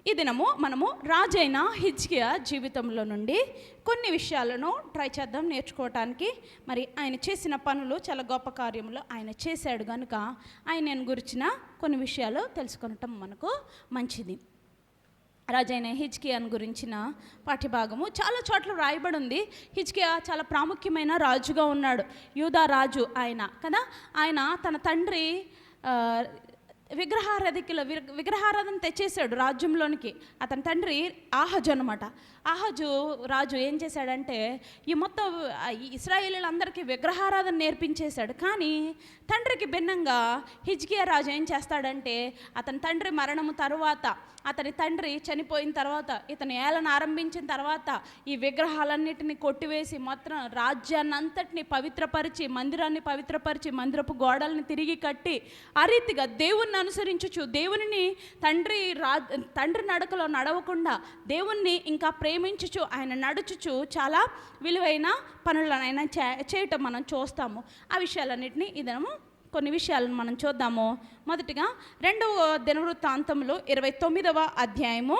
ఈ దినము మనము రాజైన హిజ్కియా జీవితంలో నుండి కొన్ని విషయాలను ట్రై చేద్దాం నేర్చుకోవటానికి. మరి ఆయన చేసిన పనులు చాలా గొప్ప కార్యములు ఆయన చేశాడు కనుక ఆయన గురించిన కొన్ని విషయాలు తెలుసుకొనటం మనకు మంచిది. రాజైన హిజ్కియాను గురించిన పాఠ్యభాగము చాలా చోట్ల రాయబడి ఉంది. హిజ్కియా చాలా ప్రాముఖ్యమైన రాజుగా ఉన్నాడు, యూదా రాజు ఆయన కదా. ఆయన తన తండ్రి విగ్రహారాధన తెచ్చేసాడు రాజ్యంలోనికి. అతని తండ్రి ఆహజు అనమాట. ఆహజు రాజు ఏం చేశాడంటే ఈ మొత్తం ఇశ్రాయేలీలందరికీ విగ్రహారాధన నేర్పించేశాడు. కానీ తండ్రికి భిన్నంగా హిజ్కియా రాజు ఏం చేస్తాడంటే అతని తండ్రి మరణము తర్వాత, అతని తండ్రి చనిపోయిన తర్వాత, ఇతను ఏలన ఆరంభించిన తర్వాత ఈ విగ్రహాలన్నిటిని కొట్టివేసి మొత్తం రాజ్యాన్ని అంతటిని పవిత్రపరిచి, మందిరాన్ని పవిత్రపరిచి, మందిరపు గోడల్ని తిరిగి కట్టి ఆ రీతిగా దేవుణ్ణి అనుసరించుచు, దేవుని తండ్రి నడకలో నడవకుండా దేవుణ్ణి ఇంకా ప్రేమించుచు ఆయన నడుచుచు చాలా విలువైన పనులను ఆయన చేయటం మనం చూస్తాము. ఆ విషయాలన్నింటినీ ఇదనము కొన్ని విషయాలను మనం చూద్దాము. మొదటిగా 2వ దినవృత్తాంతంలో 29వ అధ్యాయము,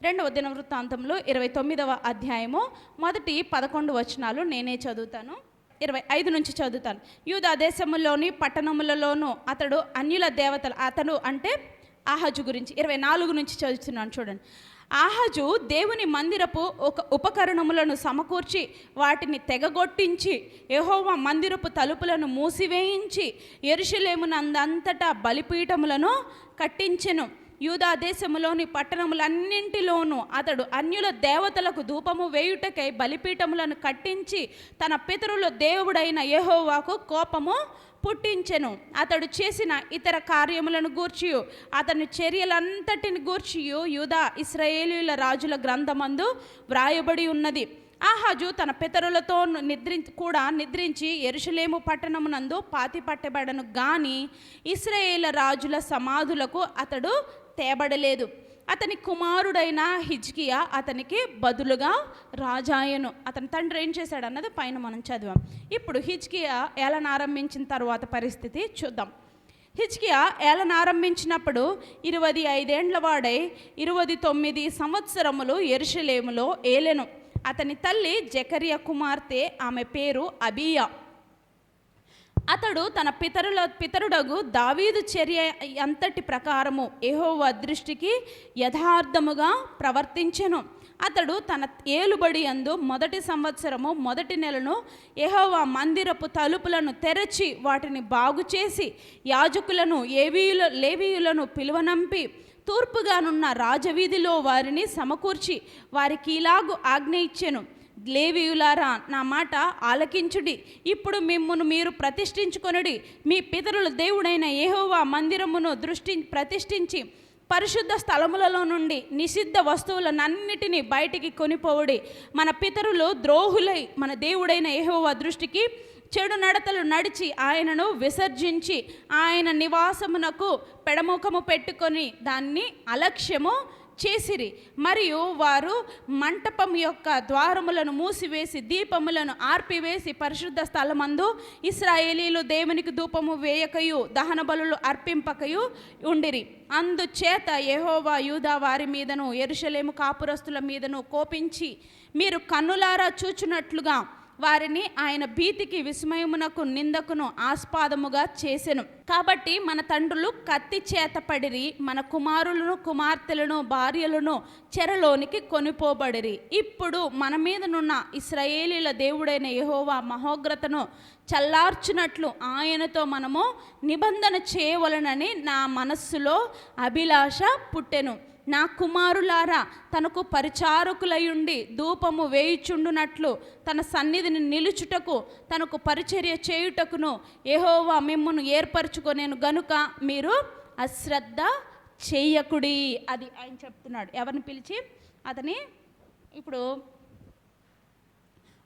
2వ దినవృత్తాంతంలో 29వ అధ్యాయము మొదటి 11 వచనాలు నేనే చదువుతాను. 25 నుంచి చదువుతాను. యూదా దేశములోని పట్టణములలోనూ అతడు అన్యుల దేవతలు, అతడు అంటే ఆహజు గురించి 24 నుంచి చదువుతున్నాను చూడండి. ఆహజు దేవుని మందిరపు ఉపకరణములను సమకూర్చి వాటిని తెగగొట్టించి యెహోవా మందిరపు తలుపులను మూసివేయించి యెరూషలేమునందంతటా బలిపీఠములను కట్టించెను. యూదా దేశములోని పట్టణములన్నింటిలోనూ అతడు అన్యుల దేవతలకు ధూపము వేయుటకై బలిపీఠములను కట్టించి తన పితరుల దేవుడైన యెహోవాకు కోపము పుట్టించెను. అతడు చేసిన ఇతర కార్యములను గూర్చియు అతని చర్యలంతటిని గూర్చియు యూదా ఇశ్రాయేలీయుల రాజుల గ్రంథమందు వ్రాయబడి ఉన్నది. ఆహాజు తన పితరులతో నిద్రించి యెరూషలేము పట్టణమునందు పాతిపట్టబడను గాని ఇశ్రాయేలు రాజుల సమాధులకు అతడు తేబడలేదు. అతని కుమారుడైన హిజ్కియా అతనికి బదులుగా రాజాయను. అతని తండ్రి ఏం చేశాడు అన్నది పైన మనం చదివాం. ఇప్పుడు హిజ్కియా ఏలన ఆరంభించిన తర్వాత పరిస్థితి చూద్దాం. హిజ్కియా ఏలన ఆరంభించినప్పుడు 25 ఏండ్ల వాడై 29 సంవత్సరములు యెరూషలేములో ఏలెను. అతని తల్లి జకర్యా కుమార్తె, ఆమె పేరు అబీయా. అతడు తన పితరుడగు దావీదు చర్య అంతటి ప్రకారము యెహోవా దృష్టికి యథార్థముగా ప్రవర్తించెను. అతడు తన ఏలుబడి యందు మొదటి సంవత్సరము మొదటి నెలను యెహోవా మందిరపు తలుపులను తెరచి వాటిని బాగుచేసి యాజకులను లేవీయులను పిలువనంపి తూర్పుగానున్న రాజవీధిలో వారిని సమకూర్చి వారికి ఇలాగు ఆజ్ఞ ఇచ్చెను. లేవీయులారా, నా మాట ఆలకించుడి. ఇప్పుడు మిమ్మును మీరు ప్రతిష్ఠించుకొనుడి. మీ పితరుల దేవుడైన యెహోవా మందిరమును ప్రతిష్ఠించి పరిశుద్ధ స్థలములలో నుండి నిషిద్ధ వస్తువులనన్నిటినీ బయటికి కొనిపోవుడి. మన పితరులు ద్రోహులై మన దేవుడైన యెహోవా దృష్టికి చెడు నడతలు నడిచి ఆయనను విసర్జించి ఆయన నివాసమునకు పెడముఖము పెట్టుకొని దాన్ని అలక్ష్యము చేసిరి. మరియు వారు మంటపం యొక్క ద్వారములను మూసివేసి దీపములను ఆర్పివేసి పరిశుద్ధ స్థలమందు ఇశ్రాయేలీలు దేవునికి ధూపము వేయకయు దహన బలులు అర్పింపకయు ఉండిరి. అందుచేత యెహోవా యూదా వారి మీదను యెరూషలేము కాపురస్తుల మీదను కోపించి మీరు కన్నులారా చూచునట్లుగా వారిని ఆయన భీతికి, విస్మయమునకు, నిందకును ఆస్పాదముగా చేసెను. కాబట్టి మన తండ్రులు కత్తి చేత పడిరి, మన కుమారులను కుమార్తెలను భార్యలను చెరలోనికి కొనిపోబడిరి. ఇప్పుడు మన మీదనున్న ఇశ్రాయేలీల దేవుడైన యెహోవా మహోగ్రతను చల్లార్చునట్లు ఆయనతో మనము నిబంధన చేయవలనని నా మనస్సులో అభిలాష పుట్టెను. నా కుమారులారా, తనకు పరిచారకులయుండి ధూపము వేయుచుండునట్లు తన సన్నిధిని నిలుచుటకు తనకు పరిచర్య చేయుటకును యెహోవా మిమ్మును ఏర్పరచుకొనేను గనుక మీరు అశ్రద్ధ చేయకుడి. అది ఆయన చెప్తున్నాడు. ఎవరిని పిలిచి? అతని ఇప్పుడు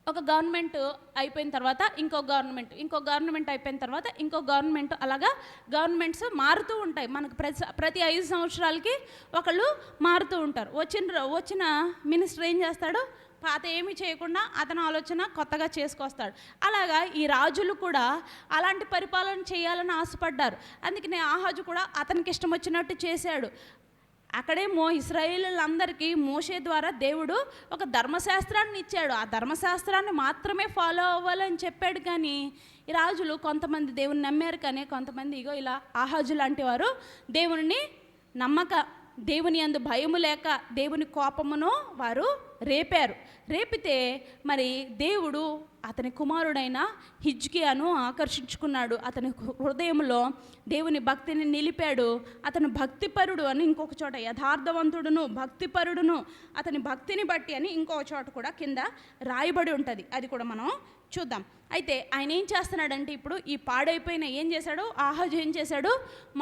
ఒక గవర్నమెంట్ అయిపోయిన తర్వాత ఇంకో గవర్నమెంట్ అయిపోయిన తర్వాత ఇంకో గవర్నమెంట్, అలాగా గవర్నమెంట్స్ మారుతూ ఉంటాయి. మనకు ప్రతి 5 సంవత్సరాలకి ఒకళ్ళు మారుతూ ఉంటారు. వచ్చిన మినిస్టర్ ఏం చేస్తాడు? పాత ఏమీ చేయకుండా అతని ఆలోచన కొత్తగా చేసుకొస్తాడు. అలాగా ఈ రాజులు కూడా అలాంటి పరిపాలన చేయాలని ఆశపడ్డారు. అందుకనే ఆహాజు కూడా అతనికి ఇష్టం వచ్చినట్టు చేశాడు. అక్కడేమో ఇశ్రాయేలీయులందరికీ మోషే ద్వారా దేవుడు ఒక ధర్మశాస్త్రాన్ని ఇచ్చాడు. ఆ ధర్మశాస్త్రాన్ని మాత్రమే ఫాలో అవ్వాలని చెప్పాడు. కానీ ఈ రాజులు కొంతమంది దేవుని నమ్మారు, కానీ కొంతమంది ఇగో ఇలా ఆహాజు లాంటి వారు దేవుని నమ్మక, దేవుని యందు భయము లేక దేవుని కోపమును వారు రేపితే మరి దేవుడు అతని కుమారుడైన హిజ్కియాను ఆకర్షించుకున్నాడు. అతని హృదయంలో దేవుని భక్తిని నిలిపాడు. అతను భక్తిపరుడు అని ఇంకొక చోట, యథార్థవంతుడును భక్తిపరుడును అతని భక్తిని బట్టి అని ఇంకొక చోట కూడా కింద రాయబడి ఉంటుంది. అది కూడా మనం చూద్దాం. అయితే ఆయన ఏం చేస్తున్నాడంటే, ఇప్పుడు ఈ పాడైపోయిన ఏం చేశాడు ఆహాజు, ఏం చేశాడు,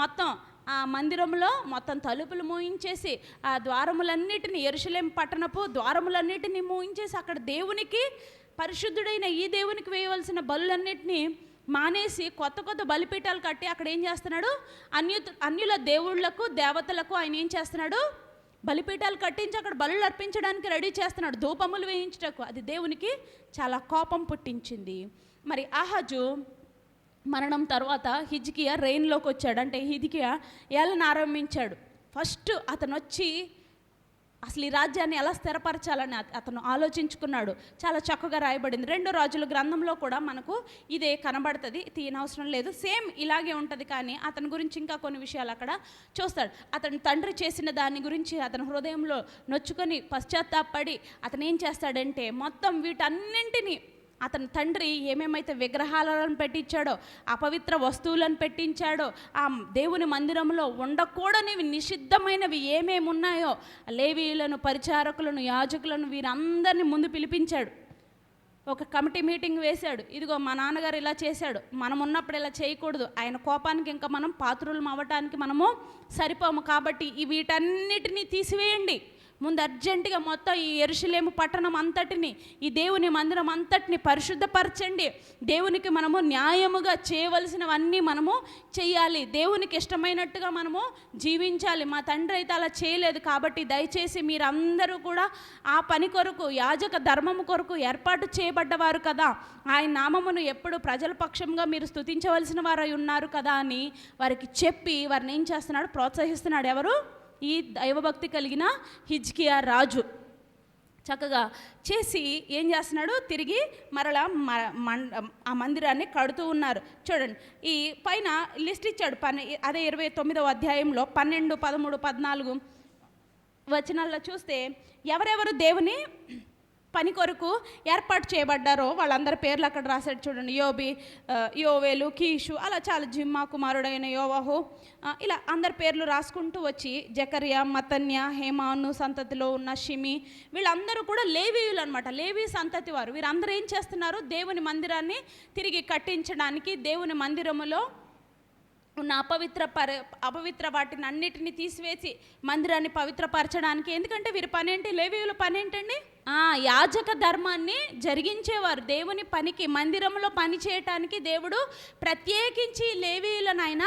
మొత్తం ఆ మందిరంలో మొత్తం తలుపులు మూయించేసి ఆ ద్వారములన్నిటిని, యెరూషలేము పట్టణపు ద్వారములన్నిటిని మూయించేసి అక్కడ దేవునికి, పరిశుద్ధుడైన ఈ దేవునికి వేయవలసిన బలులన్నిటినీ మానేసి కొత్త బలిపీఠాలు కట్టి అక్కడ ఏం చేస్తున్నాడు, అన్యుల దేవుళ్లకు దేవతలకు ఆయన ఏం చేస్తున్నాడు, బలిపీఠాలు కట్టించి అక్కడ బలులు అర్పించడానికి రెడీ చేస్తున్నాడు, ధూపములు వేయించటకు. అది దేవునికి చాలా కోపం పుట్టించింది. మరి ఆహాజు మరణం తర్వాత హిజ్కియా రెయిన్లోకి వచ్చాడు. అంటే హిజ్కియా ఏళ్ళను ఆరంభించాడు. ఫస్ట్ అతను వచ్చి అసలు ఈ రాజ్యాన్ని ఎలా స్థిరపరచాలని అతను ఆలోచించుకున్నాడు. చాలా చక్కగా రాయబడింది 2 రాజుల గ్రంథంలో కూడా మనకు ఇదే కనబడుతుంది. తీయనవసరం లేదు, సేమ్ ఇలాగే ఉంటుంది. కానీ అతని గురించి ఇంకా కొన్ని విషయాలు అక్కడ చూస్తాడు. అతని తండ్రి చేసిన దాని గురించి అతని హృదయంలో నొచ్చుకొని పశ్చాత్తాపడి అతను ఏం చేస్తాడంటే, మొత్తం వీటన్నింటినీ అతని తండ్రి ఏమేమైతే విగ్రహాలను పెట్టించాడో, అపవిత్ర వస్తువులను పెట్టించాడో, ఆ దేవుని మందిరంలో ఉండకూడనివి నిషిద్ధమైనవి ఏమేమి ఉన్నాయో లేవీయులను, పరిచారకులను, యాజకులను వీరందరినీ ముందు పిలిపించాడు. ఒక కమిటీ మీటింగ్ వేశాడు. ఇదిగో మా నాన్నగారు ఇలా చేశాడు, మనం ఉన్నప్పుడు ఇలా చేయకూడదు, ఆయన కోపానికి ఇంకా మనం పాత్రులం అవ్వటానికి మనము సరిపోము, కాబట్టి వీటన్నిటినీ తీసివేయండి. ముందు అర్జెంటుగా మొత్తం ఈ యెరూషలేము పట్టణం అంతటిని, ఈ దేవుని మందిరం అంతటిని పరిశుద్ధపరచండి. దేవునికి మనము న్యాయముగా చేయవలసినవన్నీ మనము చెయ్యాలి, దేవునికి ఇష్టమైనట్టుగా మనము జీవించాలి. మా తండ్రి అయితే అలా చేయలేదు, కాబట్టి దయచేసి మీరందరూ కూడా ఆ పని కొరకు, యాజక ధర్మము కొరకు ఏర్పాటు చేయబడ్డవారు కదా, ఆయన నామమును ఎప్పుడు ప్రజల పక్షంగా మీరు స్తుతించవలసిన వారై ఉన్నారు కదా అని వారికి చెప్పి వారిని ఏం చేస్తున్నాడు, ప్రోత్సహిస్తున్నాడు. ఎవరు? ఈ దైవభక్తి కలిగిన హిజ్కియా రాజు. చక్కగా చేసి ఏం చేస్తున్నాడు, తిరిగి మరలా ఆ మందిరాన్ని కడుతూ ఉన్నారు. చూడండి, ఈ పైన లిస్ట్ ఇచ్చాడు. అదే 29వ అధ్యాయంలో 12, 13, 14 వచనాల్లో చూస్తే ఎవరెవరు దేవుని పని కొరకు ఏర్పాటు చేయబడ్డారో వాళ్ళందరి పేర్లు అక్కడ రాశాడు. చూడండి, యోవేలు, కీషు, అలా చాలా, జిమ్మా కుమారుడైన యోవాహు, ఇలా అందరి పేర్లు రాసుకుంటూ వచ్చి జకర్యా, మతన్య, హేమాను సంతతిలో ఉన్న షిమి, వీళ్ళందరూ కూడా లేవీయులు అనమాట, లేవీ సంతతి వారు. వీరందరూ ఏం చేస్తున్నారు, దేవుని మందిరాన్ని తిరిగి కట్టించడానికి, దేవుని మందిరములో ఉన్న అపవిత్ర వాటిని అన్నిటిని తీసివేసి మందిరాన్ని పవిత్రపరచడానికి. ఎందుకంటే వీరి పనేంటి, లేవీయుల పనేంటండి, యాజక ధర్మాన్ని జరిగించేవారు. దేవుని పనికి, మందిరంలో పని చేయటానికి దేవుడు ప్రత్యేకించి లేవీయులను ఆయన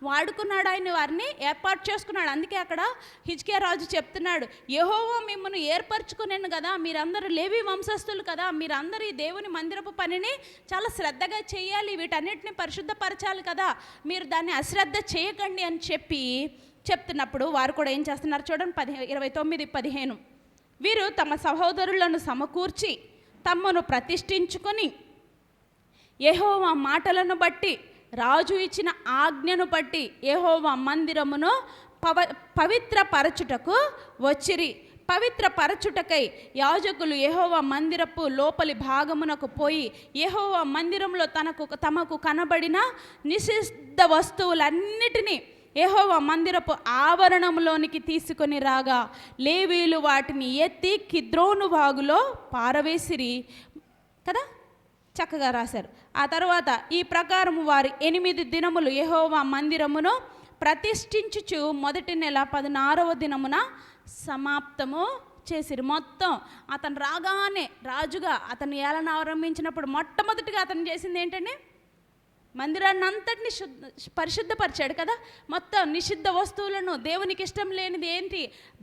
వాడుకున్నాడు, ఆయన వారిని ఏర్పాటు చేసుకున్నాడు. అందుకే అక్కడ హిజ్కియా రాజు చెప్తున్నాడు, యెహోవా మిమ్మల్ని ఏర్పరచుకునేను కదా, మీరందరూ లేవీ వంశస్థులు కదా, మీరందరూ ఈ దేవుని మందిరపు పనిని చాలా శ్రద్ధగా చేయాలి, వీటన్నిటిని పరిశుద్ధపరచాలి కదా, మీరు దాన్ని అశ్రద్ధ చేయకండి అని చెప్తున్నప్పుడు వారు కూడా ఏం చేస్తున్నారు చూడండి, 29-15. వీరు తమ సహోదరులను సమకూర్చి తమను ప్రతిష్ఠించుకొని యెహోవా మాటలను బట్టి, రాజు ఇచ్చిన ఆజ్ఞను బట్టి యెహోవా మందిరమును పవిత్రపరచుటకు వచ్చిరి. పవిత్రపరచుటకై యాజకులు యెహోవా మందిరపు లోపలి భాగమునకు పోయి యెహోవా మందిరంలో తమకు కనబడిన నిషిద్ధ వస్తువులన్నిటినీ యెహోవా మందిరపు ఆవరణంలోనికి తీసుకొని రాగా లేవీయులు వాటిని ఎత్తి కిద్రోను వాగులో పారవేసిరి కదా. చక్కగా రాశారు. ఆ తర్వాత ఈ ప్రకారము వారు 8 దినములు యెహోవా మందిరమును ప్రతిష్ఠించుచు మొదటి నెల 16వ దినమున సమాప్తము చేసిరు. మొత్తం అతను రాగానే రాజుగా అతను ఏలన ఆరంభించినప్పుడు మొట్టమొదటిగా అతను చేసింది ఏంటండి, మందిరాన్ని అంతటిని పరిశుద్ధపరిచాడు కదా. మొత్తం నిషిద్ధ వస్తువులను, దేవునికి ఇష్టం లేనిది ఏంటి,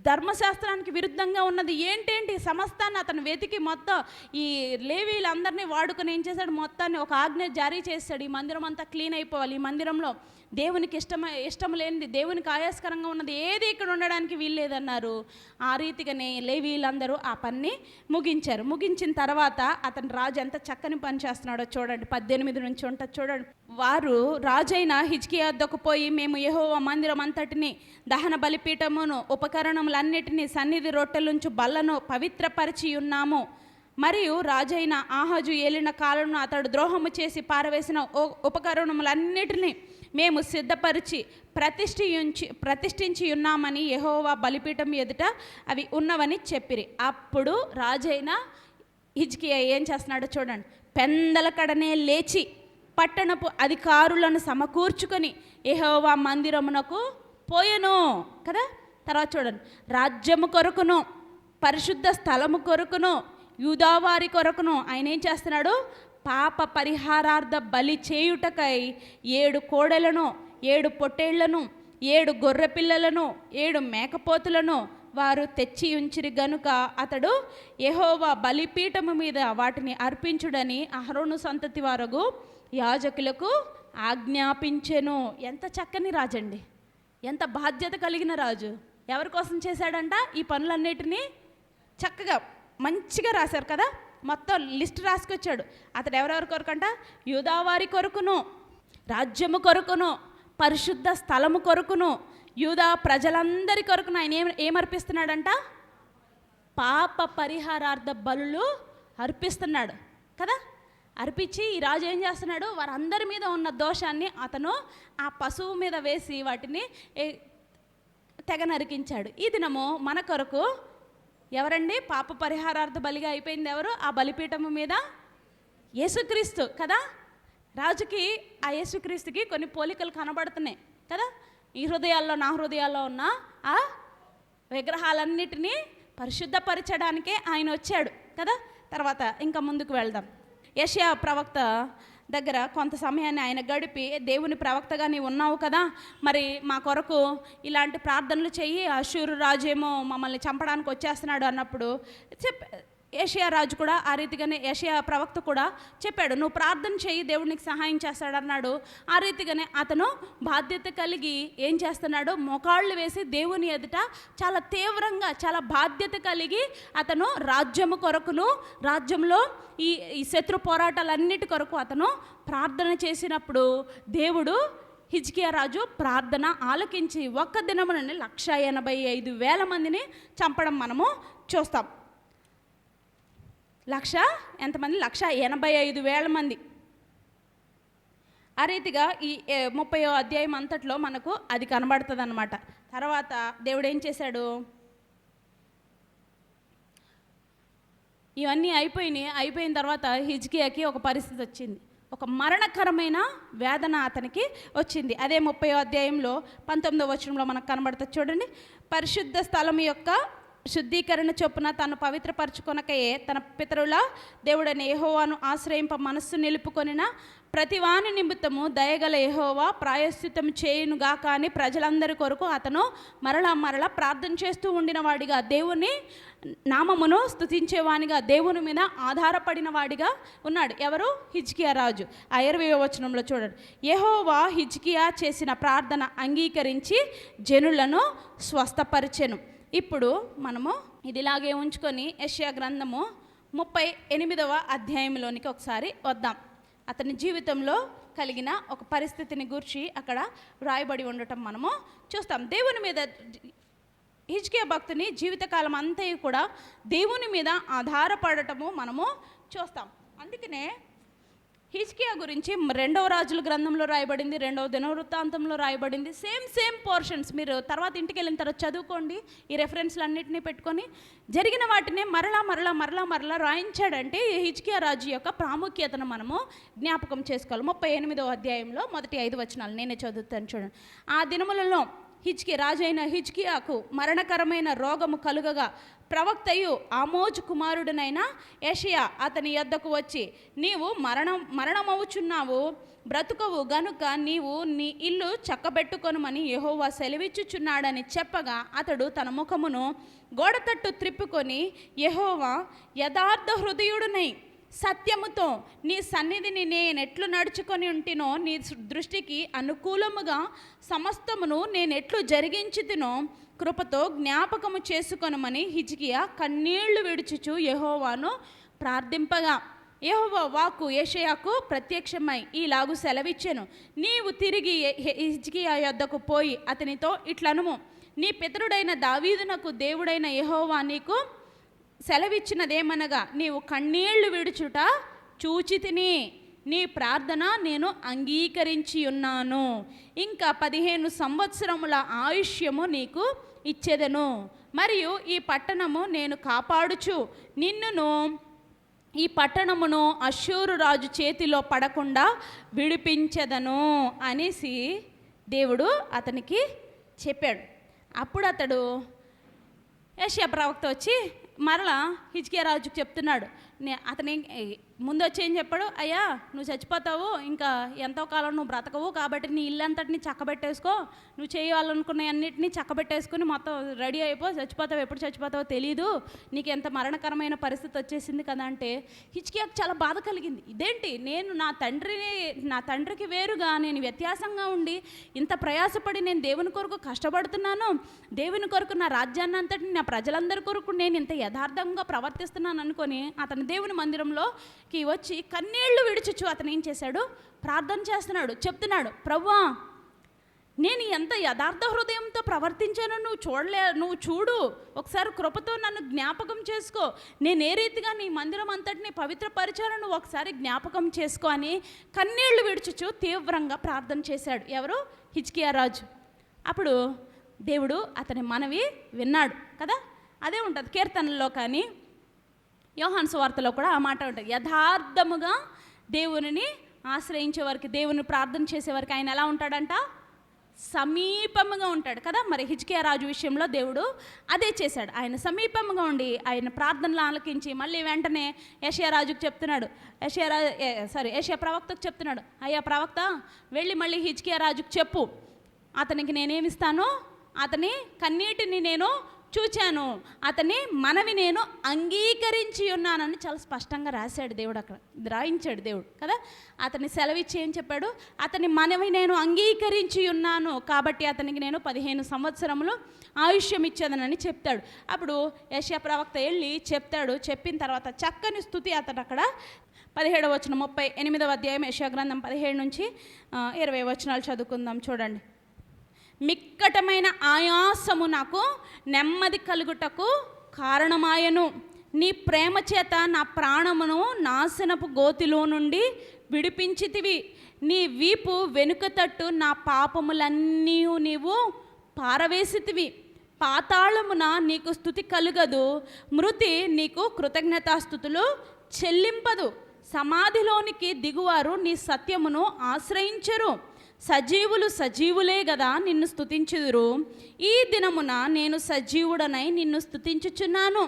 ధర్మశాస్త్రానికి విరుద్ధంగా ఉన్నది ఏంటేంటి సమస్తాన్ని అతను వెతికి మొత్తం ఈ లేవీలందరినీ వాడుకొని ఏం చేశాడు, మొత్తాన్ని ఒక ఆజ్ఞ జారీ చేశాడు. ఈ మందిరం అంతా క్లీన్ అయిపోవాలి, ఈ మందిరంలో దేవునికి ఇష్టం లేనిది, దేవునికి ఆయాస్కరంగా ఉన్నది ఏది ఇక్కడ ఉండడానికి వీల్లేదన్నారు. ఆ రీతిగానే లేవీలందరూ ఆ పని ముగించారు. ముగించిన తర్వాత అతను రాజు ఎంత చక్కని పని చేస్తున్నాడో చూడండి. 18 నుంచి ఉంటుంది చూడండి. వారు రాజైన హిజ్కియా వద్దకు పోయి, మేము యెహోవా మందిరం అంతటిని, దహన బలిపీఠమును, ఉపకరణములన్నిటినీ, సన్నిధి రొట్టెలుంచు బల్లను పవిత్రపరిచి ఉన్నాము. మరియు రాజైన ఆహాజు ఏలిన కాలంలో అతడు ద్రోహము చేసి పారవేసిన ఉపకరణములన్నిటినీ మేము సిద్ధపరిచి ప్రతిష్ఠించి ఉన్నామని యెహోవా బలిపీఠం ఎదుట అవి ఉన్నవని చెప్పిరి. అప్పుడు రాజైన హిజ్కియా ఏం చేస్తున్నాడో చూడండి. పెందల కడనే లేచి పట్టణపు అధికారులను సమకూర్చుకొని యెహోవా మందిరమునకు పోయెను కదా. తర్వాత చూడండి, రాజ్యము కొరకును, పరిశుద్ధ స్థలము కొరకును, యూదావారి కొరకును ఆయన ఏం చేస్తున్నాడు, పాప పరిహారార్థ బలి చేయుటకై 7 కోడెలను, 7 పొట్టేళ్లను, 7 గొర్రె పిల్లలను, 7 మేకపోతులను వారు తెచ్చి ఉంచిరి గనుక అతడు యెహోవా బలిపీఠము మీద వాటిని అర్పించుడని అహరోను సంతతి వారగు యాజకులకు ఆజ్ఞాపించెను. ఎంత చక్కని రాజండి, ఎంత బాధ్యత కలిగిన రాజు. ఎవరి కోసం చేశాడంట ఈ పనులన్నిటినీ? చక్కగా మంచిగా రాశారు కదా, మొత్తం లిస్ట్ రాసుకొచ్చాడు. అతడు ఎవరెవరి కొరకంట, యూదావారి కొరకును, రాజ్యము కొరకును, పరిశుద్ధ స్థలము కొరకును, యూదా ప్రజలందరి కొరకును ఆయన ఏమర్పిస్తున్నాడంట, పాప పరిహారార్థ బలులు అర్పిస్తున్నాడు కదా. అర్పించి ఈ రాజు ఏం చేస్తున్నాడు, వారందరి మీద ఉన్న దోషాన్ని అతను ఆ పశువు మీద వేసి వాటిని తెగ నరికించాడు. ఈ దినము మన కొరకు ఎవరండి పాప పరిహారార్థ బలిగా అయిపోయింది ఎవరు? ఆ బలిపీఠము మీద యేసుక్రీస్తు కదా. రాజుకి ఆ యేసుక్రీస్తుకి కొన్ని పోలికలు కనబడుతున్నాయి కదా. ఈ హృదయాల్లో, నా హృదయాల్లో ఉన్న ఆ విగ్రహాలన్నిటినీ పరిశుద్ధపరచడానికే ఆయన వచ్చాడు కదా. తర్వాత ఇంకా ముందుకు వెళ్దాం. యెషయా ప్రవక్త దగ్గర కొంత సమయాన్ని ఆయన గడిపి, దేవుని ప్రవక్తగా నీవు ఉన్నావు కదా, మరి మా కొరకు ఇలాంటి ప్రార్థనలు చెయ్యి, అష్షూరు రాజేమో మమ్మల్ని చంపడానికి వచ్చేస్తున్నాడు అన్నప్పుడు యెషయా రాజు కూడా ఆ రీతిగానే, యెషయా ప్రవక్త కూడా చెప్పాడు, నువ్వు ప్రార్థన చెయ్యి, దేవుడు నీకు సహాయం చేస్తాడన్నాడు. ఆ రీతిగానే అతను బాధ్యత కలిగి ఏం చేస్తున్నాడు, మోకాళ్ళు వేసి దేవుని ఎదుట చాలా తీవ్రంగా, చాలా బాధ్యత కలిగి అతను రాజ్యము కొరకును, రాజ్యంలో ఈ శత్రు పోరాటాలన్నిటి కొరకు అతను ప్రార్థన చేసినప్పుడు దేవుడు హిజ్కియా రాజు ప్రార్థన ఆలకించి ఒక్క దినముననే 185,000 మందిని చంపడం మనము చూస్తాం. ఎంతమంది? 185,000 మంది. ఆ రీతిగా ఈ 30వ అధ్యాయం అంతట్లో మనకు అది కనబడుతుంది అన్నమాట. తర్వాత దేవుడు ఏం చేశాడు, ఇవన్నీ అయిపోయిన తర్వాత హిజ్కియాకి ఒక పరిస్థితి వచ్చింది. ఒక మరణకరమైన వేదన అతనికి వచ్చింది. అదే 30వ అధ్యాయంలో 19వ వచనంలో మనకు కనబడుతుంది చూడండి. పరిశుద్ధ స్థలం యొక్క శుద్ధీకరణ చొప్పున తాను పవిత్రపరచుకొనకయే తన పితరుల దేవుడైన యెహోవాను ఆశ్రయింప మనస్సు నిలుపుకొనిన ప్రతివాని నిమిత్తము దయగల యెహోవా ప్రాయశ్చిత్తం చేయునుగాక అని ప్రజలందరి కొరకు అతను మరలా ప్రార్థన చేస్తూ ఉండిన వాడిగా, దేవుని నామమును స్తుతించేవానిగా, దేవుని మీద ఆధారపడిన వాడిగా ఉన్నాడు. ఎవరు? హిజ్కియా రాజు. ఆ 20వ వచనంలో చూడండి. యెహోవా హిజ్కియా చేసిన ప్రార్థన అంగీకరించి జనులను స్వస్థపరిచెను. ఇప్పుడు మనము ఇదిలాగే ఉంచుకొని యెషయా గ్రంథము 38వ అధ్యాయంలోనికి ఒకసారి వద్దాం. అతని జీవితంలో కలిగిన ఒక పరిస్థితిని గురించి అక్కడ వ్రాయబడి ఉండటం మనము చూస్తాం. దేవుని మీద హిజ్కియా భక్తుని జీవితకాలం అంతా కూడా దేవుని మీద ఆధారపడటము మనము చూస్తాం. అందుకనే హిజ్కియా గురించి 2వ రాజుల గ్రంథంలో రాయబడింది, 2వ దినవృత్తాంతంలో రాయబడింది. సేమ్ పోర్షన్స్ మీరు తర్వాత ఇంటికి వెళ్ళిన తర్వాత చదువుకోండి. ఈ రెఫరెన్స్లు అన్నింటినీ పెట్టుకొని జరిగిన వాటిని మరలా రాయించాడంటే హిజ్కియా రాజు యొక్క ప్రాముఖ్యతను మనము జ్ఞాపకం చేసుకోవాలి. 38వ అధ్యాయంలో మొదటి 5 వచనాలు నేనే చదువుతాను చూడండి. ఆ దినములలో రాజైన హిజ్కియాకు మరణకరమైన రోగము కలుగగా ప్రవక్తయు ఆమోజు కుమారుడినైన యెషయా అతని యొద్దకు వచ్చి, నీవు మరణమవుచున్నావు, బ్రతుకవు గనుక నీవు నీ ఇల్లు చక్కబెట్టుకొనుమని యెహోవా సెలవిచ్చుచున్నాడని చెప్పగా అతడు తన ముఖమును గోడతట్టు త్రిప్పుకొని, యెహోవా యథార్థ హృదయుడునై సత్యముతో నీ సన్నిధిని నేనెట్లు నడుచుకొని ఉంటినో, నీ దృష్టికి అనుకూలముగా సమస్తమును నేనెట్లు జరిగించుతినో కృపతో జ్ఞాపకము చేసుకొనమని హిజ్కియా కన్నీళ్లు విడుచుచు యెహోవాను ప్రార్థింపగా, యెహోవా వాక్కు యెషయాకు ప్రత్యక్షమై ఈలాగు సెలవిచ్చెను, నీవు తిరిగి హిజ్కియా యొద్దకు పోయి అతనితో ఇట్లనుము, నీ పితరుడైన దావీదునకు దేవుడైన యెహోవా నీకు సెలవిచ్చినదేమనగా, నీవు కన్నీళ్లు విడుచుట చూచి తిని నీ ప్రార్థన నేను అంగీకరించి ఉన్నాను, ఇంకా 15 సంవత్సరముల ఆయుష్యము నీకు ఇచ్చేదను, మరియు ఈ పట్టణము నేను కాపాడుచు నిన్నును ఈ పట్టణమును అష్షూరు రాజు చేతిలో పడకుండా విడిపించెదను అనేసి దేవుడు అతనికి చెప్పాడు. అప్పుడు అతడు యెషయా ప్రవక్త వచ్చి మరలా హిజ్కియా రాజుకు చెప్తున్నాడు. అతని ముందు వచ్చి ఏం చెప్పాడు, అయ్యా నువ్వు చచ్చిపోతావు, ఇంకా ఎంతో కాలం నువ్వు బ్రతకవు, కాబట్టి నీ ఇల్లంతటిని చక్కబెట్టేసుకో, నువ్వు చేయాలనుకున్న అన్నిటినీ చక్కబెట్టేసుకుని మొత్తం రెడీ అయిపో, చచ్చిపోతావు, ఎప్పుడు చచ్చిపోతావో తెలీదు, నీకు ఎంత మరణకరమైన పరిస్థితి వచ్చేసింది కదా అంటే హిజ్కియాకు చాలా బాధ కలిగింది. ఇదేంటి, నేను నా తండ్రికి వేరుగా నేను వ్యత్యాసంగా ఉండి ఇంత ప్రయాసపడి నేను దేవుని కొరకు కష్టపడుతున్నాను, దేవుని కొరకు నా రాజ్యాన్ని అంతటిని నా ప్రజలందరి కొరకు నేను ఇంత యథార్థంగా ప్రవర్తిస్తున్నాను అనుకొని అతను దేవుని మందిరంలోకి వచ్చి కన్నీళ్లు విడిచుచు అతను ఏం చేశాడు, ప్రార్థన చేస్తున్నాడు. చెప్తున్నాడు, ప్రభువా నేను ఎంత యథార్థ హృదయంతో ప్రవర్తించానో నువ్వు చూడు, ఒకసారి కృపతో నన్ను జ్ఞాపకం చేసుకో, నేను ఏ రీతిగా నీ మందిరం అంతటిని పవిత్రపరిచానో నువ్వు ఒకసారి జ్ఞాపకం చేసుకో అని కన్నీళ్లు విడుచుచు తీవ్రంగా ప్రార్థన చేశాడు. ఎవరు? హిజ్కియా రాజు. అప్పుడు దేవుడు అతని మనవి విన్నాడు కదా. అదే ఉంటుంది కీర్తనలో, కానీ యోహాను సువార్తలో కూడా ఆ మాట ఉంటుంది, యథార్థముగా దేవునిని ఆశ్రయించే వారికి, దేవుని ప్రార్థన చేసేవారికి ఆయన ఎలా ఉంటాడంట, సమీపముగా ఉంటాడు కదా. మరి హిజ్కియా రాజు విషయంలో దేవుడు అదే చేశాడు, ఆయన సమీపముగా ఉండి ఆయన ప్రార్థనలు ఆలకించి మళ్ళీ వెంటనే యెషయా రాజుకు చెప్తున్నాడు, యెషయా ప్రవక్తకు చెప్తున్నాడు, అయ్యా ప్రవక్త వెళ్ళి మళ్ళీ హిజ్కియా రాజుకు చెప్పు, అతనికి నేనేమిస్తాను, అతని కన్నీటిని నేను చూచాను, అతని మనవి నేను అంగీకరించి ఉన్నానని చాలా స్పష్టంగా రాశాడు దేవుడు, అక్కడ రాయించాడు దేవుడు కదా. అతని సెలవిచ్చి ఏం చెప్పాడు, అతని మనవి నేను అంగీకరించి ఉన్నాను కాబట్టి అతనికి నేను 15 సంవత్సరములు ఆయుష్యం ఇచ్చేదనని చెప్తాడు. అప్పుడు యెషయా ప్రవక్త వెళ్ళి చెప్తాడు. చెప్పిన తర్వాత చక్కని స్తుతి అతను అక్కడ 17వ వచనం 38వ అధ్యాయం యెషయా గ్రంథం 17 నుంచి 20 వచనాలు చదువుకుందాం. చూడండి. మిక్కటమైన ఆయాసము నాకు నెమ్మది కలుగుటకు కారణమాయను, నీ ప్రేమ చేత నా ప్రాణమును నాశనపు గోతిలో నుండి విడిపించితివి, నీ వీపు వెనుక తట్టు నా పాపములన్నీ నీవు పారవేసితివి, పాతాళమున నీకు స్తుతి కలుగదు, మృతి నీకు కృతజ్ఞతాస్తుతులు చెల్లింపదు, సమాధిలోనికి దిగువారు నీ సత్యమును ఆశ్రయించరు, సజీవులు సజీవులే గదా నిన్ను స్తుతించుదురు, ఈ దినమున నేను సజీవుడనై నిన్ను స్తుతించుచున్నాను,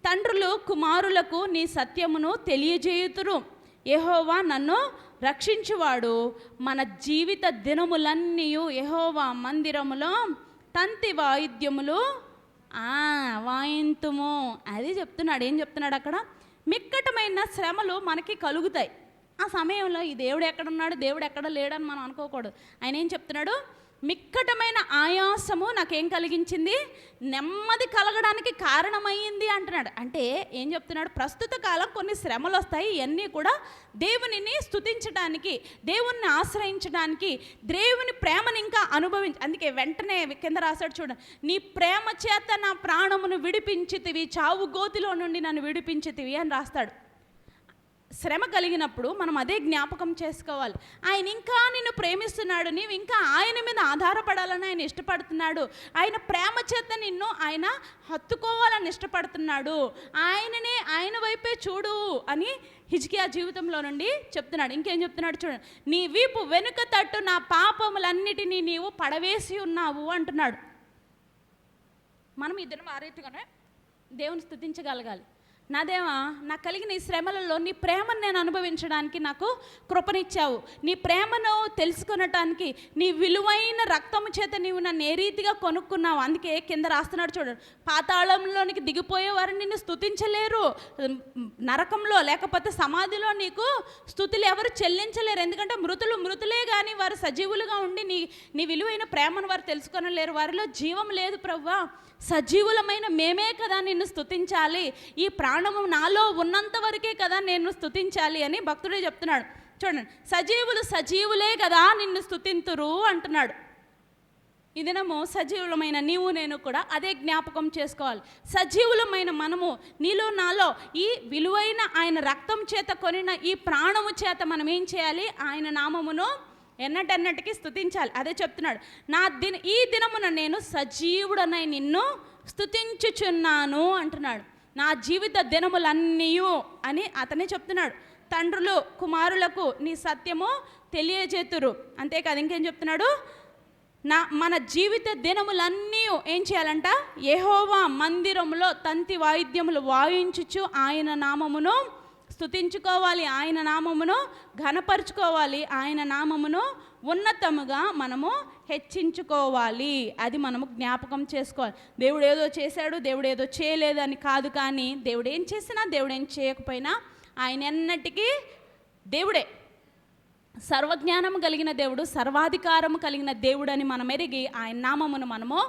తండ్రులు కుమారులకు నీ సత్యమును తెలియజేయుతురు, యెహోవా నన్ను రక్షించువాడు, మన జీవిత దినములన్నీ యెహోవా మందిరములో తంతి వాయిద్యములు వాయింతుము. అది చెప్తున్నాడు. ఏం చెప్తున్నాడు అక్కడ, మిక్కటమైన శ్రమలు మనకి కలుగుతాయి. ఆ సమయంలో ఈ దేవుడు ఎక్కడున్నాడు, దేవుడు ఎక్కడ లేడని మనం అనుకోకూడదు. ఆయన ఏం చెప్తున్నాడు, మిక్కటమైన ఆయాసము నాకేం కలిగించింది, నెమ్మది కలగడానికి కారణమయ్యింది అంటున్నాడు. అంటే ఏం చెప్తున్నాడు, ప్రస్తుత కాలం కొన్ని శ్రమలు వస్తాయి, ఇవన్నీ కూడా దేవునిని స్తుతించడానికి, దేవుణ్ణి ఆశ్రయించడానికి, దేవుని ప్రేమను ఇంకా అందుకే వెంటనే కింద రాశాడు చూడండి, నీ ప్రేమ చేత నా ప్రాణమును విడిపించితివి, చావు గోతిలో నుండి నన్ను విడిపించితివి అని రాస్తాడు. శ్రమ కలిగినప్పుడు మనం అదే జ్ఞాపకం చేసుకోవాలి. ఆయన ఇంకా నిన్ను ప్రేమిస్తున్నాడు, నీవు ఇంకా ఆయన మీద ఆధారపడాలని ఆయన ఇష్టపడుతున్నాడు. ఆయన ప్రేమ చేత నిన్ను ఆయన హత్తుకోవాలని ఇష్టపడుతున్నాడు. ఆయన వైపే చూడు అని హిజ్కియా జీవితంలో నుండి చెప్తున్నాడు. ఇంకేం చెప్తున్నాడు చూడండి, నీ వీపు వెనుక తట్టు నా పాపములన్నిటినీ నీవు పడవేసి ఉన్నావు అంటున్నాడు. మనం ఈ దినం ఆ రీతిగానే దేవుని స్తుతించగలగాలి. నా దేవా, నాకు కలిగిన ఈ శ్రమలలో నీ ప్రేమను నేను అనుభవించడానికి నాకు కృపనిచ్చావు. నీ ప్రేమను తెలుసుకొనటానికి నీ విలువైన రక్తము చేత నీవు నన్ను ఏ రీతిగా కొనుక్కున్నావు. అందుకే కింద రాస్తున్నాడు చూడండి, పాతాళంలోనికి దిగిపోయే వారు నిన్ను స్తుతించలేరు, నరకంలో లేకపోతే సమాధిలో నీకు స్తుతులు ఎవరు చెల్లించలేరు. ఎందుకంటే మృతులే కానీ వారు సజీవులుగా ఉండి నీ విలువైన ప్రేమను వారు తెలుసుకొనలేరు. వారిలో జీవం లేదు ప్రభువా. సజీవులమైన మేమే కదా నిన్ను స్తుతించాలి, ఈ ప్రాణము నాలో ఉన్నంత వరకే కదా నేను స్తుతించాలి అని భక్తుడే చెప్తున్నాడు. చూడండి, సజీవులే కదా నిన్ను స్తుతింతురు అంటున్నాడు. ఈ దినము సజీవులమైన నీవు నేను కూడా అదే జ్ఞాపకం చేసుకోవాలి. సజీవులమైన మనము నీలో నాలో ఈ విలువైన ఆయన రక్తం చేత కొనిన ఈ ప్రాణము చేత మనం ఏం చేయాలి? ఆయన నామమును ఎన్నటెన్నటికి స్తుతించాలి. అదే చెప్తున్నాడు, ఈ దినమున నేను సజీవుడనై నిన్ను స్తుతించుచున్నాను అంటున్నాడు. నా జీవిత దినములన్నీ అని అతనే చెప్తున్నాడు. తండ్రులు కుమారులకు నీ సత్యము తెలియజేతురు. అంతేకాదు ఇంకేం చెప్తున్నాడు, మన జీవిత దినములన్నీ ఏం చేయాలంట? యెహోవా మందిరములో తంతి వాయిద్యములు వాయించుచు ఆయన నామమును స్తుతించుకోవాలి, ఆయన నామమును ఘనపరుచుకోవాలి, ఆయన నామమును ఉన్నతముగా మనము హెచ్చించుకోవాలి. అది మనము జ్ఞాపకం చేసుకోవాలి. దేవుడు ఏదో చేశాడు, దేవుడు ఏదో చేయలేదు అని కాదు. కానీ దేవుడు ఏం చేసినా, దేవుడు ఏం చేయకపోయినా ఆయన ఎన్నటికీ దేవుడే. సర్వజ్ఞానము కలిగిన దేవుడు, సర్వాధికారము కలిగిన దేవుడు అని మనం ఎరిగి ఆయన నామమును మనము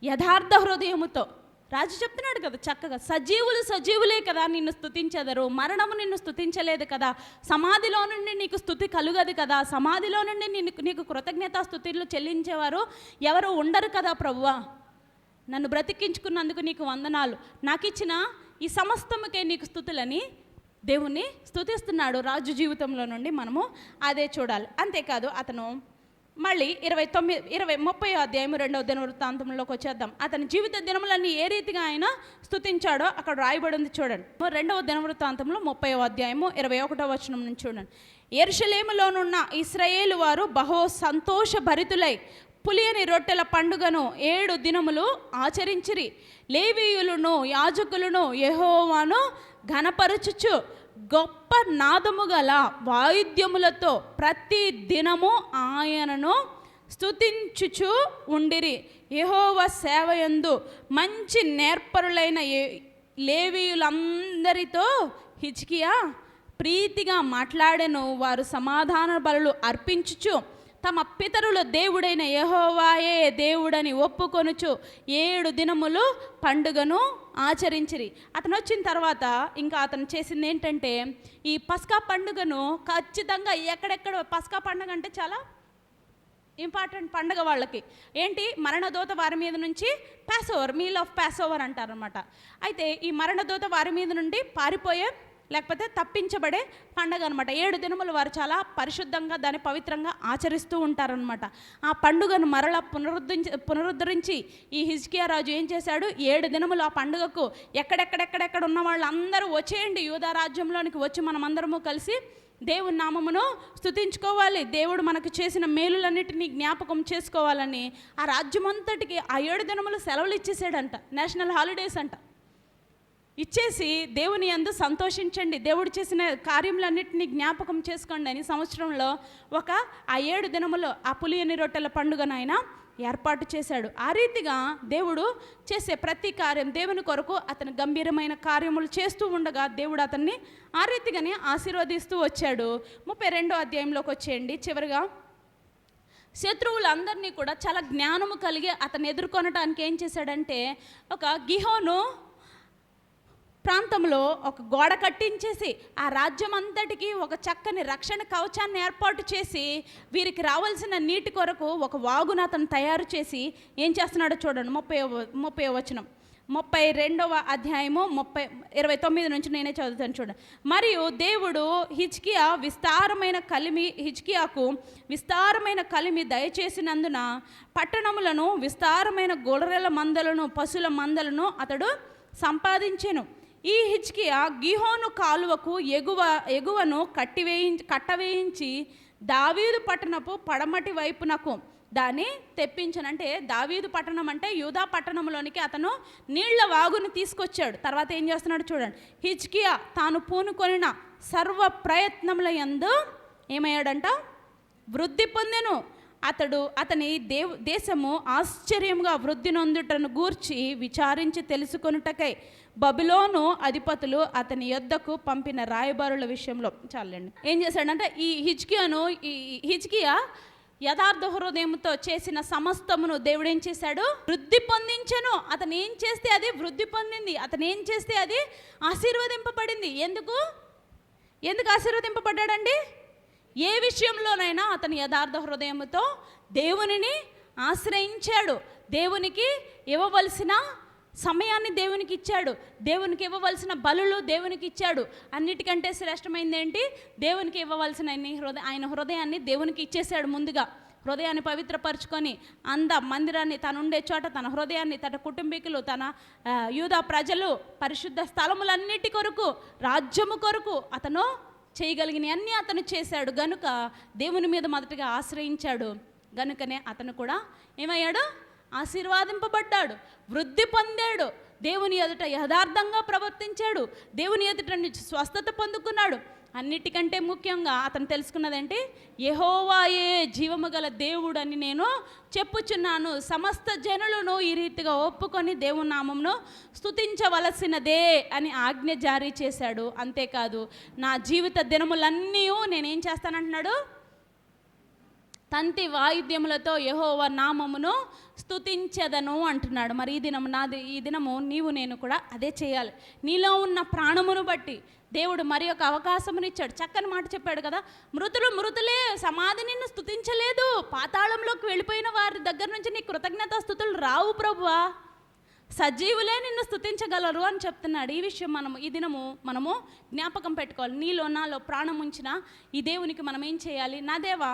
యథార్థ హృదయముతో, రాజు చెప్తున్నాడు కదా చక్కగా, సజీవులే కదా నిన్ను స్తుతించెదరు, మరణము నిన్ను స్తుతించలేదు కదా, సమాధిలో నుండి నీకు స్తుతి కలుగదు కదా, సమాధిలో నుండి నీకు కృతజ్ఞతా స్తుతులు చెల్లించేవారు ఎవరు ఉండరు కదా ప్రభువా. నన్ను బ్రతికించుకున్నందుకు నీకు వందనాలు, నాకు ఇచ్చిన ఈ సమస్తముకే నీకు స్తుతులని దేవుణ్ణి స్తుతిస్తున్నాడు. రాజు జీవితంలో నుండి మనము అదే చూడాలి. అంతేకాదు అతను మళ్ళీ 30వ అధ్యాయం 2వ దినవృత్తాంతంలోకి వచ్చేద్దాం. అతని జీవిత దినములన్నీ ఏ రీతిగా ఆయన స్తుతించాడో అక్కడ రాయబడి ఉంది చూడండి. 2వ దినవృత్తాంతంలో 30వ అధ్యాయము 21వ వచనం నుంచి చూడండి. యెరూషలేములోనున్న ఇశ్రాయేలు వారు బహు సంతోషభరితులై పులియని రొట్టెల పండుగను 7 దినములు ఆచరించిరి. లేవీయులను యాజకులను యెహోవాను ఘనపరచుచు గొప్ప నాదము గల వాయిద్యములతో ప్రతి దినము ఆయనను స్తుతించుచు ఉండిరి. యెహోవా సేవయందు మంచి నేర్పరులైన లేవీయులందరితో హిజ్కియా ప్రీతిగా మాట్లాడెను. వారు సమాధాన బలులు అర్పించుచు తమ పితరుల దేవుడైన యెహోవాయే దేవుడని ఒప్పుకొనుచు 7 దినములు పండుగను ఆచరించిరి. అతను వచ్చిన తర్వాత ఇంకా అతను చేసింది ఏంటంటే, ఈ పస్కా పండుగను ఖచ్చితంగా ఎక్కడెక్కడ, పస్కా పండుగ అంటే చాలా ఇంపార్టెంట్ పండుగ వాళ్ళకి. ఏంటి? మరణదూత వారి మీద నుంచి మీల్ ఆఫ్ పాస్ ఓవర్ అంటారనమాట. అయితే ఈ మరణదూత వారి మీద నుండి పారిపోయే లేకపోతే తప్పించబడే పండుగ అనమాట. 7 దినములు వారు చాలా పరిశుద్ధంగా దాన్ని పవిత్రంగా ఆచరిస్తూ ఉంటారనమాట. ఆ పండుగను మరలా పునరుద్ధరించి ఈ హిజ్కియా రాజు ఏం చేశాడు? 7 దినములు ఆ పండుగకు ఎక్కడెక్కడ ఉన్న వాళ్ళందరూ వచ్చేయండి, యూదా రాజ్యంలోనికి వచ్చి మనమందరము కలిసి దేవుని నామమును స్తుతించుకోవాలి, దేవుడు మనకు చేసిన మేలులన్నిటినీ జ్ఞాపకం చేసుకోవాలని ఆ రాజ్యం అంతటికి ఆ 7 దినములు సెలవులు ఇచ్చేసాడంట. నేషనల్ హాలిడేస్ అంట. ఇచ్చేసి దేవుని యందు సంతోషించండి, దేవుడు చేసిన కార్యములన్నింటినీ జ్ఞాపకం చేసుకోండి అని సంవత్సరంలో ఆ 7 దినములు ఆ పులియని రొట్టెల పండుగను ఆయన ఏర్పాటు చేశాడు. ఆ రీతిగా దేవుడు చేసే ప్రతి కార్యం దేవుని కొరకు అతను గంభీరమైన కార్యములు చేస్తూ ఉండగా దేవుడు అతన్ని ఆ రీతిగానే ఆశీర్వదిస్తూ వచ్చాడు. 32వ అధ్యాయంలోకి వచ్చేయండి. చివరిగా శత్రువులందరినీ కూడా చాలా జ్ఞానము కలిగి అతను ఎదుర్కొనటానికి ఏం చేశాడంటే, ఒక గిహోను ప్రాంతంలో ఒక గోడ కట్టించేసి ఆ రాజ్యం అంతటికి ఒక చక్కని రక్షణ కవచాన్ని ఏర్పాటు చేసి వీరికి రావాల్సిన నీటి కొరకు ఒక వాగును అతను తయారు చేసి ఏం చేస్తున్నాడో చూడండి. 30వ వచనం. 32వ అధ్యాయము 29 నుంచి నేనే చదువుతాను చూడండి. మరియు దేవుడు హిజ్కియాకు విస్తారమైన కలిమి దయచేసినందున పట్టణములను విస్తారమైన గొర్రెల మందలను పశువుల మందలను అతడు సంపాదించెను. ఈ హిజ్కియా గిహోను కాలువకు ఎగువను కట్టవేయించి దావీదు పట్టణపు పడమటి వైపునకు దాన్ని తెప్పించను. అంటే దావీదు పట్టణం అంటే యూదా పట్టణంలోనికి అతను నీళ్ల వాగుని తీసుకొచ్చాడు. తర్వాత ఏం చేస్తున్నాడు చూడండి. హిజ్కియా తాను పూనుకొనిన సర్వ ప్రయత్నముల యందు ఏమయ్యాడంట? వృద్ధి పొందెను. అతని దేశము ఆశ్చర్యంగా వృద్ధి నొందుటను గూర్చి విచారించి తెలుసుకొనుటకై బబులోను అధిపతులు అతని యొద్దకు పంపిన రాయబారుల విషయంలో చాలండి ఏం చేశాడంటే ఈ హిజ్కియా యథార్థ హృదయంతో చేసిన సమస్తమును దేవుడు ఏం చేశాడు? వృద్ధి పొందించెను. అతను ఏం చేస్తే అది వృద్ధి పొందింది. అతను ఏం చేస్తే అది ఆశీర్వదింపబడింది. ఎందుకు ఆశీర్వదింపబడ్డాడండి? ఏ విషయంలోనైనా అతను యథార్థ హృదయంతో దేవునిని ఆశ్రయించాడు. దేవునికి ఇవ్వవలసిన సమయాన్ని దేవునికి ఇచ్చాడు. దేవునికి ఇవ్వవలసిన బలులు దేవునికి ఇచ్చాడు. అన్నిటికంటే శ్రేష్టమైంది ఏంటి? దేవునికి ఇవ్వవలసిన ఆయన హృదయాన్ని దేవునికి ఇచ్చేశాడు. ముందుగా హృదయాన్ని పవిత్రపరచుకొని మందిరాన్ని తను ఉండే చోట తన హృదయాన్ని తన కుటుంబీకులు తన యూదా ప్రజలు పరిశుద్ధ స్థలములన్నిటి కొరకు రాజ్యము కొరకు అతను చేయగలిగిన అన్నీ అతను చేశాడు. గనుక దేవుని మీద మొదటిగా ఆశ్రయించాడు. గనుకనే అతను కూడా ఏమయ్యాడు? ఆశీర్వాదింపబడ్డాడు, వృద్ధి పొందాడు, దేవుని ఎదుట యథార్థంగా ప్రవర్తించాడు, దేవుని ఎదుట నుంచి స్వస్థత పొందుకున్నాడు. అన్నిటికంటే ముఖ్యంగా అతను తెలుసుకున్నదంటే యెహోవాయే జీవము గల దేవుడు అని నేను చెప్పుచున్నాను. సమస్త జనులను ఈ రీతిగా ఒప్పుకొని దేవుని నామమును స్తుతించవలసినదే అని ఆజ్ఞ జారీ చేశాడు. అంతేకాదు నా జీవిత దినములన్నీ నేనేం చేస్తానంటున్నాడు? తంతి వాయిద్యములతో యెహోవా నామమును స్తుతించెదను అంటున్నాడు. మరి ఈ దినము నీవు నేను కూడా అదే చేయాలి. నీలో ఉన్న ప్రాణమును బట్టి దేవుడు మరి ఒక అవకాశమునిచ్చాడు. చక్కని మాట చెప్పాడు కదా, మృతులే, సమాధి నిన్ను స్తుతించలేదు, పాతాళంలోకి వెళ్ళిపోయిన వారి దగ్గర నుంచి నీ కృతజ్ఞతాస్తుతులు రావు ప్రభువా, సజీవులే నిన్ను స్తుతించగలరు అని చెప్తున్నాడు. ఈ విషయం ఈ దినము మనము జ్ఞాపకం పెట్టుకోవాలి. నాలో ప్రాణం ఉంచిన ఈ దేవునికి మనం ఏం చేయాలి? నా దేవా